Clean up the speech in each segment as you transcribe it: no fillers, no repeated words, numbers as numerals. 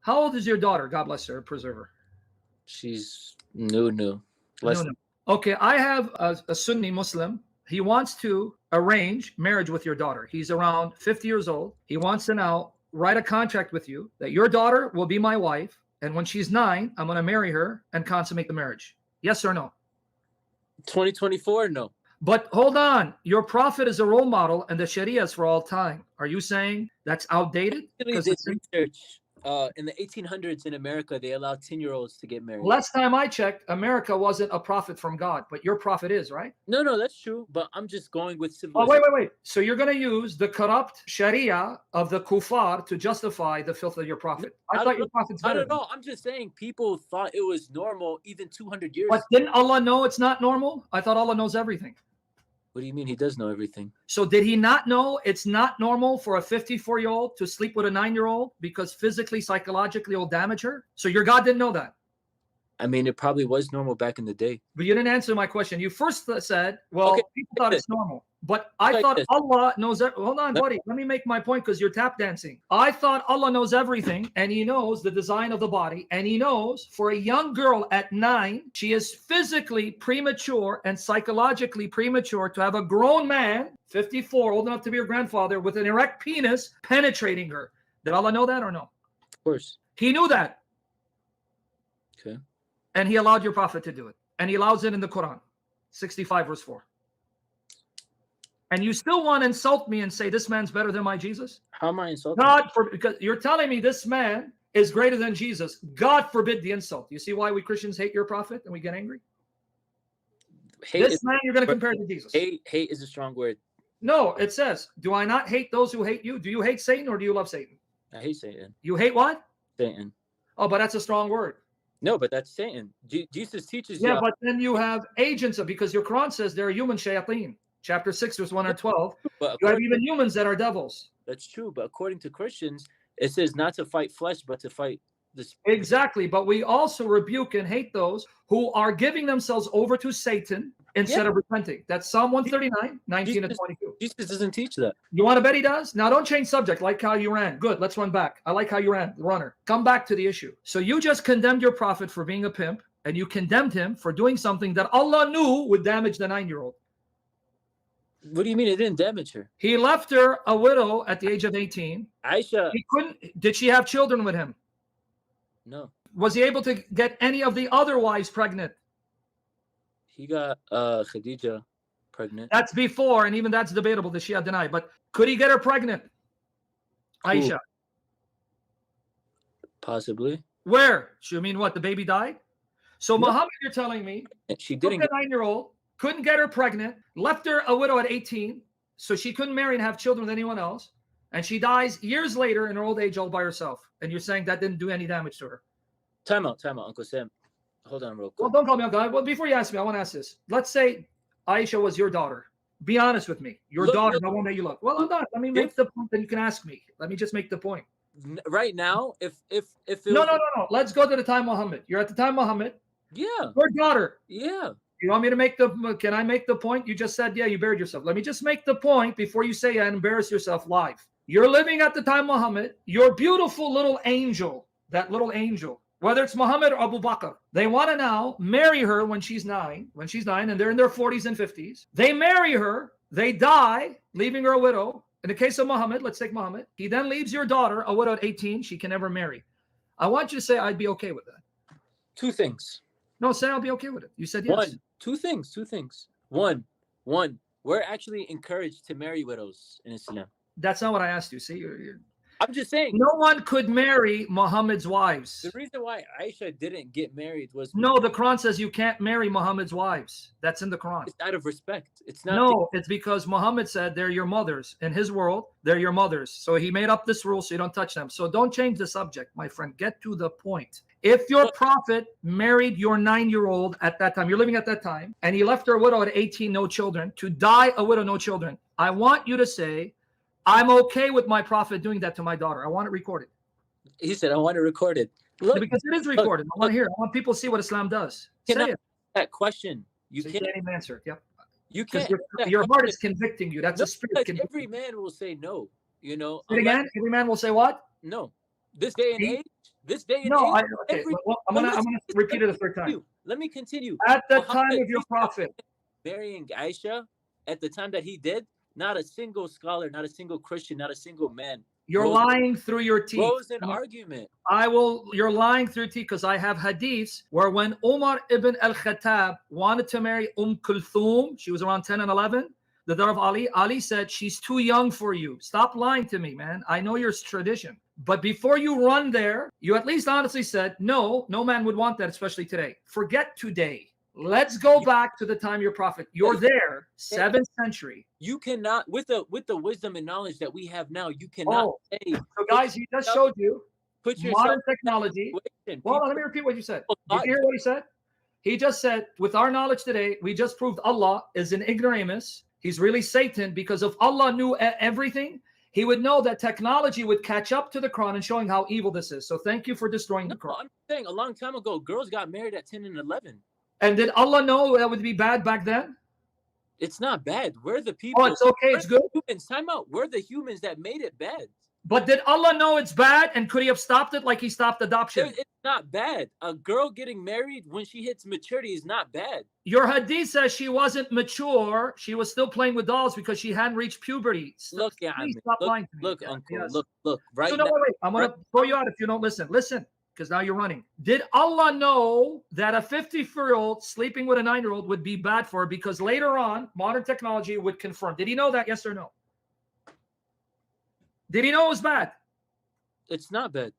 How old is your daughter? God bless her, preserve her. She's new. No, Less no. Okay, I have a Sunni Muslim. He wants to arrange marriage with your daughter. He's around 50 years old. He wants to now write a contract with you that your daughter will be my wife, and when she's 9, I'm going to marry her and consummate the marriage. Yes or no? 2024, no. But hold on, your prophet is a role model and the Sharia is for all time. Are you saying that's outdated? Actually did research. In the 1800s in America, they allowed 10-year-olds to get married. Last time I checked, America wasn't a prophet from God, but your prophet is, right? No, that's true. But I'm just going with civilization. Oh, wait. So you're going to use the corrupt Sharia of the kuffar to justify the filth of your prophet. I thought your prophet's better. I don't know. I'm just saying people thought it was normal even 200 years. But didn't Allah know it's not normal? I thought Allah knows everything. What do you mean? He does know everything. So did he not know it's not normal for a 54-year-old to sleep with a 9-year-old because physically, psychologically it'll damage her? So your God didn't know that? I mean, it probably was normal back in the day. But you didn't answer my question. You first said, well, okay, people thought it's normal. But I thought Allah knows that. Hold on, buddy. Let me make my point because you're tap dancing. I thought Allah knows everything, and he knows the design of the body, and he knows for a young girl at 9, she is physically premature and psychologically premature to have a grown man, 54, old enough to be her grandfather, with an erect penis penetrating her. Did Allah know that or no? Of course. He knew that. Okay. And he allowed your prophet to do it. And he allows it in the Quran, 65 verse 4. And you still want to insult me and say this man's better than my Jesus? How am I insulting? Because you're telling me this man is greater than Jesus. God forbid the insult. You see why we Christians hate your prophet and we get angry? This man you're going to compare to Jesus. Hate is a strong word. No, it says, do I not hate those who hate you? Do you hate Satan or do you love Satan? I hate Satan. You hate what? Satan. Oh, but that's a strong word. No, but that's Satan. Jesus teaches you. Yeah, but then you have agents of, because your Quran says there are human shayateen. Chapter 6, verse 1 or 12. But you have even humans that are devils. That's true. But according to Christians, it says not to fight flesh, but to fight the spirit. Exactly. But we also rebuke and hate those who are giving themselves over to Satan instead of repenting. That's Psalm 139, 19 and 22. Jesus doesn't teach that. You want to bet he does? Now, don't change subject. Like how you ran. Good. Let's run back. I like how you ran. Runner. Come back to the issue. So you just condemned your prophet for being a pimp, and you condemned him for doing something that Allah knew would damage the 9-year-old. What do you mean it didn't damage her? He left her a widow at the age of 18. Aisha. He couldn't. Did she have children with him? No. Was he able to get any of the other wives pregnant? He got Khadija pregnant. That's before, and even that's debatable. The Shia deny. But could he get her pregnant? Aisha. Ooh. Possibly. Where? You mean what? The baby died? So no. Muhammad, you're telling me, she didn't. A 9-year-old. Couldn't get her pregnant, left her a widow at 18, so she couldn't marry and have children with anyone else, and she dies years later in her old age all by herself. And you're saying that didn't do any damage to her? Time out, Uncle Sam. Hold on real quick. Well, don't call me Uncle. Well, before you ask me, I want to ask this. Let's say Aisha was your daughter. Be honest with me. Your daughter, the one that you love. Well, I'm not. Let me make the point, then you can ask me. Let me just make the point. Right now, if it No. Let's go to the time Muhammad. You're at the time Muhammad. Yeah. Your daughter. Yeah. You want me to make can I make the point? You just said, yeah, you buried yourself. Let me just make the point before you say and embarrass yourself live. You're living at the time Muhammad. Your beautiful little angel, that little angel, whether it's Muhammad or Abu Bakr, they want to now marry her when she's 9, and they're in their 40s and 50s. They marry her, they die, leaving her a widow. In the case of Muhammad, let's take Muhammad. He then leaves your daughter a widow at 18. She can never marry. I want you to say I'd be okay with that. 2 things. No, say I'll be okay with it. You said yes. 2 things. One, we're actually encouraged to marry widows in Islam. That's not what I asked you. See, I'm just saying. No one could marry Muhammad's wives. The reason why Aisha didn't get married was... No, the Quran says you can't marry Muhammad's wives. That's in the Quran. It's out of respect. It's not. No, it's because Muhammad said they're your mothers. In his world, they're your mothers. So he made up this rule so you don't touch them. So don't change the subject, my friend. Get to the point. If your prophet married your 9-year-old at that time, you're living at that time, and he left her a widow at 18, no children, to die a widow, no children, I want you to say, I'm okay with my prophet doing that to my daughter. I want it recorded. He said, I want it recorded. Look, because it is recorded. I want to hear it. I want people to see what Islam does. Say it. That question. You can't even answer it. Yep. You can't. Your heart is convicting you. That's a spirit. Every man will say no. You know. Say it again. Every man will say what? No. This day and He- age. This day and No, age. okay. Every, Well, I'm but gonna listen, repeat it a me third time. continue. Let me continue. At the Muhammad time of your Isa prophet, marrying Aisha, at the time that he did, not a single scholar, not a single Christian, not a single man you're rose, lying through your teeth. rose an argument. You're lying through your teeth because I have hadiths where when Umar ibn al-Khattab wanted to marry Kulthum, she was around 10 and 11, the daughter of Ali. Ali said, she's too young for you. Stop lying to me, man. I know your tradition. But before you run there, you at least honestly said, no man would want that, especially today. Forget today. Let's go back to the time of your prophet. You're there, 7th century. You cannot, with the wisdom and knowledge that we have now, you cannot say. So guys, he just showed you Put yourself modern technology. Well, let me repeat what you said. Did you hear what he said? He just said, with our knowledge today, we just proved Allah is an ignoramus. He's really Satan, because if Allah knew everything, he would know that technology would catch up to the Quran and showing how evil this is. So thank you for destroying the Quran. I'm saying a long time ago, girls got married at 10 and 11. And did Allah know that would be bad back then? It's not bad. We're the people. Oh, it's okay. It's good. Humans. Time out. We're the humans that made it bad. But did Allah know it's bad, and could he have stopped it like he stopped adoption? It's not bad. A girl getting married when she hits maturity is not bad. Your hadith says she wasn't mature. She was still playing with dolls because she hadn't reached puberty. Look, yeah, look, uncle, Yes. look. Right So now, wait. I'm going to throw you out if you don't listen. Listen, because now you're running. Did Allah know that a 54-year-old sleeping with a 9-year-old would be bad for her, because later on, modern technology would confirm? Did he know that? Yes or no? Did he know it was bad? It's not bad.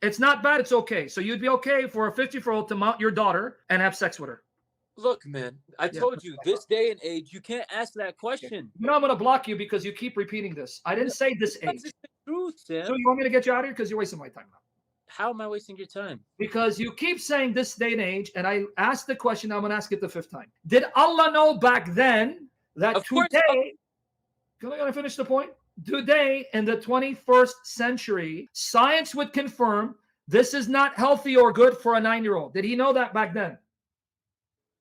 It's not bad. It's okay. So you'd be okay for a 54-year-old to mount your daughter and have sex with her? Look, man, I told you, this day and age, you can't ask that question. You know, I'm going to block you because you keep repeating this. I didn't say this age. It's the truth, Sam. So you want me to get you out of here? Because you're wasting my time now. How am I wasting your time? Because you keep saying this day and age, and I asked the question, I'm going to ask it the 5th time. Did Allah know back then that today, can I finish the point? Today, in the 21st century, science would confirm this is not healthy or good for a 9-year-old. Did he know that back then?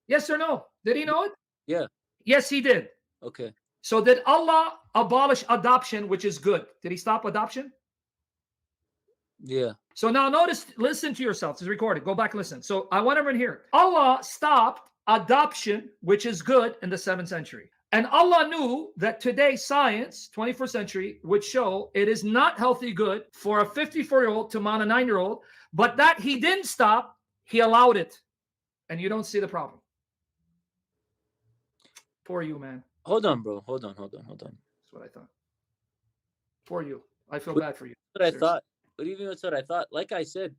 Yes or no? Did he know it? Yeah. Yes, he did. Okay. So did Allah abolish adoption, which is good? Did he stop adoption? Yeah. So now notice, listen to yourself. It's recorded. Go back and listen. So I want everyone here. Allah stopped adoption, which is good, in the 7th century. And Allah knew that today science, 21st century, would show it is not healthy good for a 54-year-old to mount a 9-year-old, but that he didn't stop, he allowed it. And you don't see the problem. Poor you, man. Hold on, bro. Hold on. That's what I thought. Poor you. I feel bad for you. What I thought. But even that's what I thought. Like I said,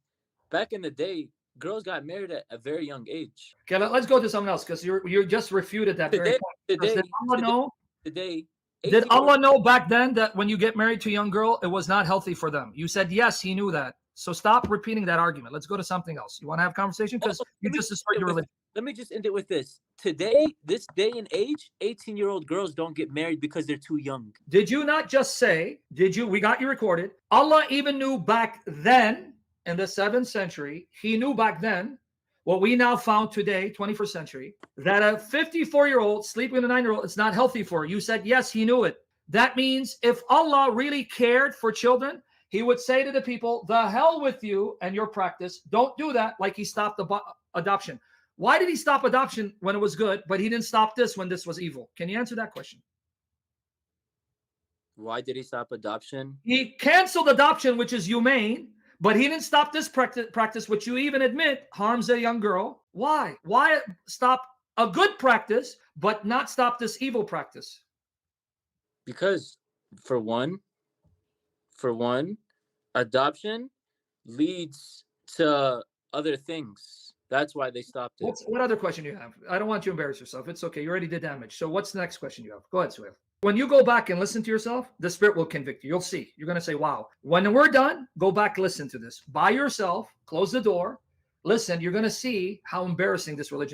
back in the day, girls got married at a very young age. Okay, let's go to something else, because you just refuted that very point. Did Allah know? Did Allah know back then that when you get married to a young girl, it was not healthy for them? You said yes, he knew that. So stop repeating that argument. Let's go to something else. You want to have a conversation? Because you just destroyed your religion. Let me just end it with this. Today, this day and age, 18-year-old girls don't get married because they're too young. Did you not just say, we got you recorded, Allah even knew back then, in the 7th century, he knew back then, what we now found today, 21st century, that a 54-year-old sleeping with a 9-year-old is not healthy for her. You said, yes, he knew it. That means if Allah really cared for children, he would say to the people, the hell with you and your practice. Don't do that, like he stopped adoption. Why did he stop adoption when it was good, but he didn't stop this when this was evil? Can you answer that question? Why did he stop adoption? He canceled adoption, which is humane, but he didn't stop this practice, which you even admit harms a young girl. Why? Why stop a good practice, but not stop this evil practice? Because for one, adoption leads to other things. That's why they stopped it. What other question do you have? I don't want you to embarrass yourself. It's okay. You already did damage. So what's the next question you have? Go ahead, Suhail. When you go back and listen to yourself, the Spirit will convict you. You'll see. You're going to say, wow. When we're done, go back, listen to this. By yourself, close the door, listen. You're going to see how embarrassing this religion is.